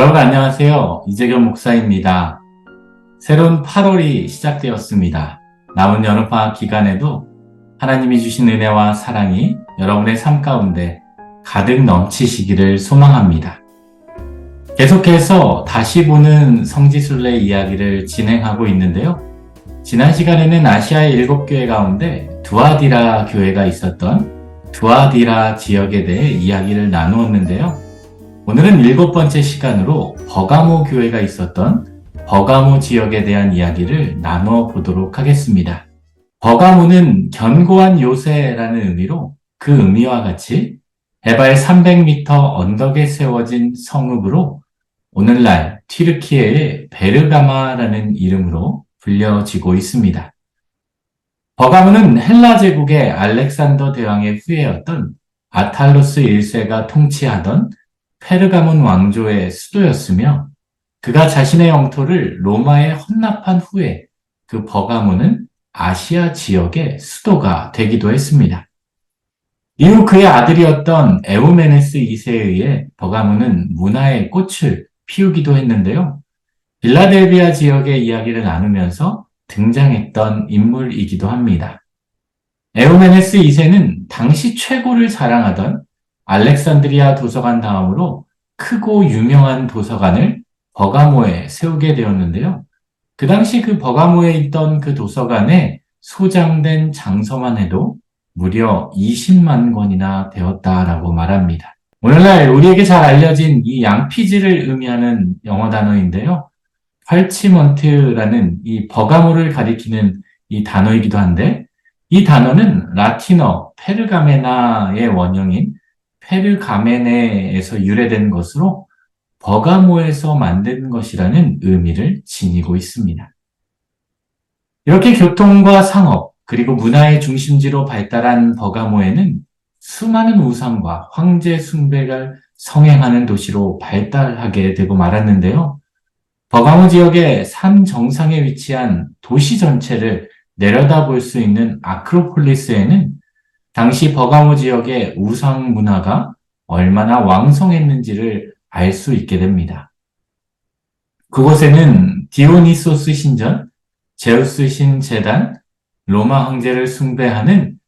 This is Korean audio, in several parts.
여러분 안녕하세요. 이재겸 목사입니다. 새로운 8월이 시작되었습니다. 남은 여름방학 기간에도 하나님이 주신 은혜와 사랑이 여러분의 삶 가운데 가득 넘치시기를 소망합니다. 계속해서 다시 보는 성지순례 이야기를 진행하고 있는데요. 지난 시간에는 아시아의 7교회 가운데 두아디라 교회가 있었던 두아디라 지역에 대해 이야기를 나누었는데요. 오늘은 7번째 시간으로 버가모 교회가 있었던 버가모 지역에 대한 이야기를 나누어 보도록 하겠습니다. 버가모는 견고한 요새라는 의미로 그 의미와 같이 해발 300m 언덕에 세워진 성읍으로 오늘날 튀르키예의 베르가마라는 이름으로 불려지고 있습니다. 버가모는 헬라 제국의 알렉산더 대왕의 후예였던 아탈로스 1세가 통치하던 페르가몬 왕조의 수도였으며 그가 자신의 영토를 로마에 헌납한 후에 그 버가모는 아시아 지역의 수도가 되기도 했습니다. 이후 그의 아들이었던 에우메네스 2세에 의해 버가모는 문화의 꽃을 피우기도 했는데요. 빌라델비아 지역의 이야기를 나누면서 등장했던 인물이기도 합니다. 에우메네스 2세는 당시 최고를 자랑하던 알렉산드리아 도서관 다음으로 크고 유명한 도서관을 버가모에 세우게 되었는데요. 그 당시 그 버가모에 있던 그 도서관에 소장된 장서만 해도 무려 20만 권이나 되었다라고 말합니다. 오늘날 우리에게 잘 알려진 이 양피지를 의미하는 영어 단어인데요. 팔치먼트라는 이 버가모를 가리키는 이 단어이기도 한데 이 단어는 라틴어 페르가메나의 원형인 페르가메네에서 유래된 것으로 버가모에서 만든 것이라는 의미를 지니고 있습니다. 이렇게 교통과 상업 그리고 문화의 중심지로 발달한 버가모에는 수많은 우상과 황제 숭배를 성행하는 도시로 발달하게 되고 말았는데요. 버가모 지역의 산 정상에 위치한 도시 전체를 내려다볼 수 있는 아크로폴리스에는 당시 버가모 지역의 우상 문화가 얼마나 왕성했는지를 알 수 있게 됩니다. 그곳에는 디오니소스 신전, 제우스 신 제단, 로마 황제를 숭배하는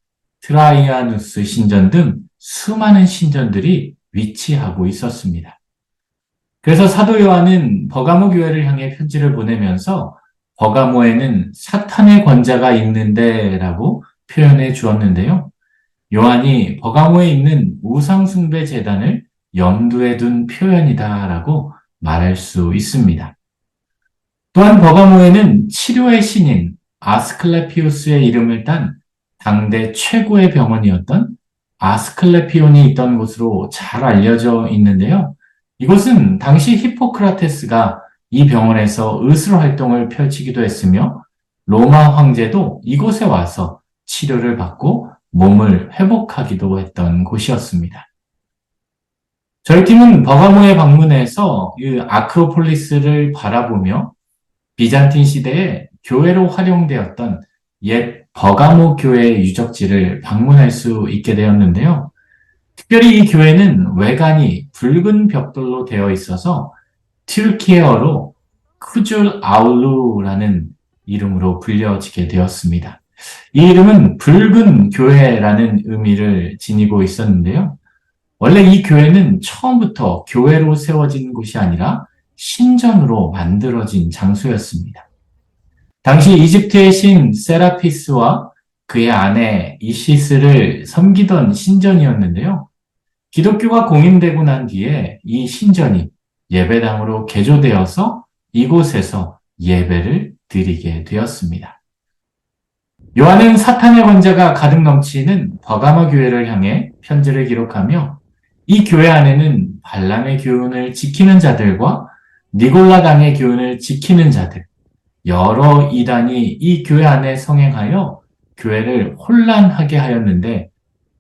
트라이아누스 신전 등 수많은 신전들이 위치하고 있었습니다. 그래서 사도 요한은 버가모 교회를 향해 편지를 보내면서 버가모에는 사탄의 권자가 있는데 라고 표현해 주었는데요. 요한이 버가모에 있는 우상숭배 제단을 염두에 둔 표현이다라고 말할 수 있습니다. 또한 버가모에는 치료의 신인 아스클레피우스의 이름을 딴 당대 최고의 병원이었던 아스클레피온이 있던 곳으로 잘 알려져 있는데요. 이곳은 당시 히포크라테스가 이 병원에서 의술 활동을 펼치기도 했으며 로마 황제도 이곳에 와서 치료를 받고 몸을 회복하기도 했던 곳이었습니다. 저희 팀은 버가모에 방문해서 이 아크로폴리스를 바라보며 비잔틴 시대에 교회로 활용되었던 옛 버가모 교회의 유적지를 방문할 수 있게 되었는데요. 특별히 이 교회는 외관이 붉은 벽돌로 되어 있어서 튀르키예어로 쿠줄 아울루라는 이름으로 불려지게 되었습니다. 이 이름은 붉은 교회라는 의미를 지니고 있었는데요. 원래 이 교회는 처음부터 교회로 세워진 곳이 아니라 신전으로 만들어진 장소였습니다. 당시 이집트의 신 세라피스와 그의 아내 이시스를 섬기던 신전이었는데요. 기독교가 공인되고 난 뒤에 이 신전이 예배당으로 개조되어서 이곳에서 예배를 드리게 되었습니다. 요한은 사탄의 권자가 가득 넘치는 버가모 교회를 향해 편지를 기록하며 이 교회 안에는 발람의 교훈을 지키는 자들과 니골라당의 교훈을 지키는 자들, 여러 이단이 이 교회 안에 성행하여 교회를 혼란하게 하였는데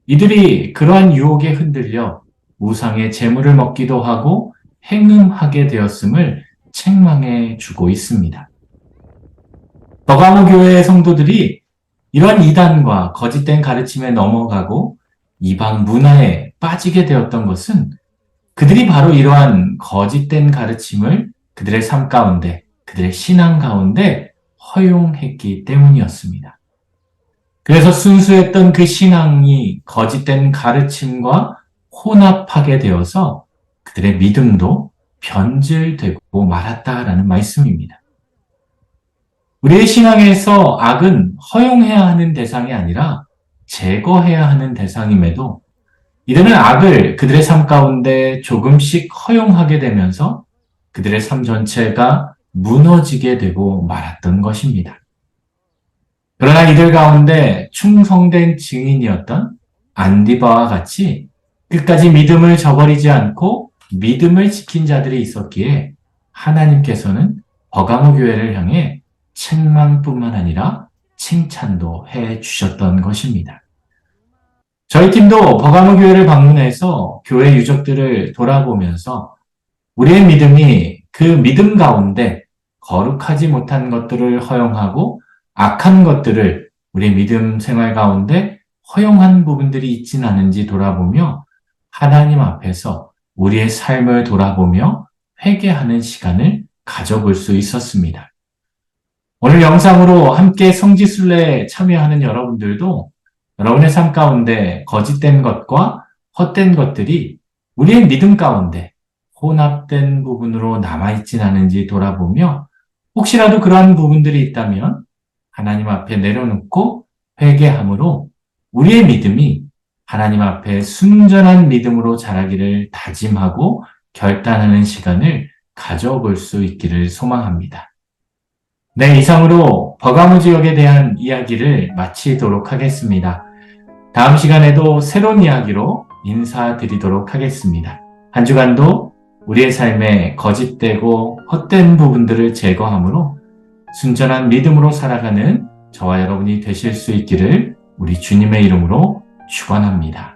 이들이 그러한 유혹에 흔들려 우상의 재물을 먹기도 하고 행음하게 되었음을 책망해 주고 있습니다. 버가모 교회의 성도들이 이러한 이단과 거짓된 가르침에 넘어가고 이방 문화에 빠지게 되었던 것은 그들이 바로 이러한 거짓된 가르침을 그들의 삶 가운데, 그들의 신앙 가운데 허용했기 때문이었습니다. 그래서 순수했던 그 신앙이 거짓된 가르침과 혼합하게 되어서 그들의 믿음도 변질되고 말았다라는 말씀입니다. 우리의 신앙에서 악은 허용해야 하는 대상이 아니라 제거해야 하는 대상임에도 이들은 악을 그들의 삶 가운데 조금씩 허용하게 되면서 그들의 삶 전체가 무너지게 되고 말았던 것입니다. 그러나 이들 가운데 충성된 증인이었던 안디바와 같이 끝까지 믿음을 저버리지 않고 믿음을 지킨 자들이 있었기에 하나님께서는 버가모 교회를 향해 책망뿐만 아니라 칭찬도 해 주셨던 것입니다. 저희 팀도 버가모 교회를 방문해서 교회 유적들을 돌아보면서 우리의 믿음이 그 믿음 가운데 거룩하지 못한 것들을 허용하고 악한 것들을 우리 믿음 생활 가운데 허용한 부분들이 있진 않은지 돌아보며 하나님 앞에서 우리의 삶을 돌아보며 회개하는 시간을 가져볼 수 있었습니다. 오늘 영상으로 함께 성지순례에 참여하는 여러분들도 여러분의 삶 가운데 거짓된 것과 헛된 것들이 우리의 믿음 가운데 혼합된 부분으로 남아있진 않은지 돌아보며 혹시라도 그러한 부분들이 있다면 하나님 앞에 내려놓고 회개함으로 우리의 믿음이 하나님 앞에 순전한 믿음으로 자라기를 다짐하고 결단하는 시간을 가져볼 수 있기를 소망합니다. 네, 이상으로 버가모 지역에 대한 이야기를 마치도록 하겠습니다. 다음 시간에도 새로운 이야기로 인사드리도록 하겠습니다. 한 주간도 우리의 삶에 거짓되고 헛된 부분들을 제거함으로 순전한 믿음으로 살아가는 저와 여러분이 되실 수 있기를 우리 주님의 이름으로 축원합니다.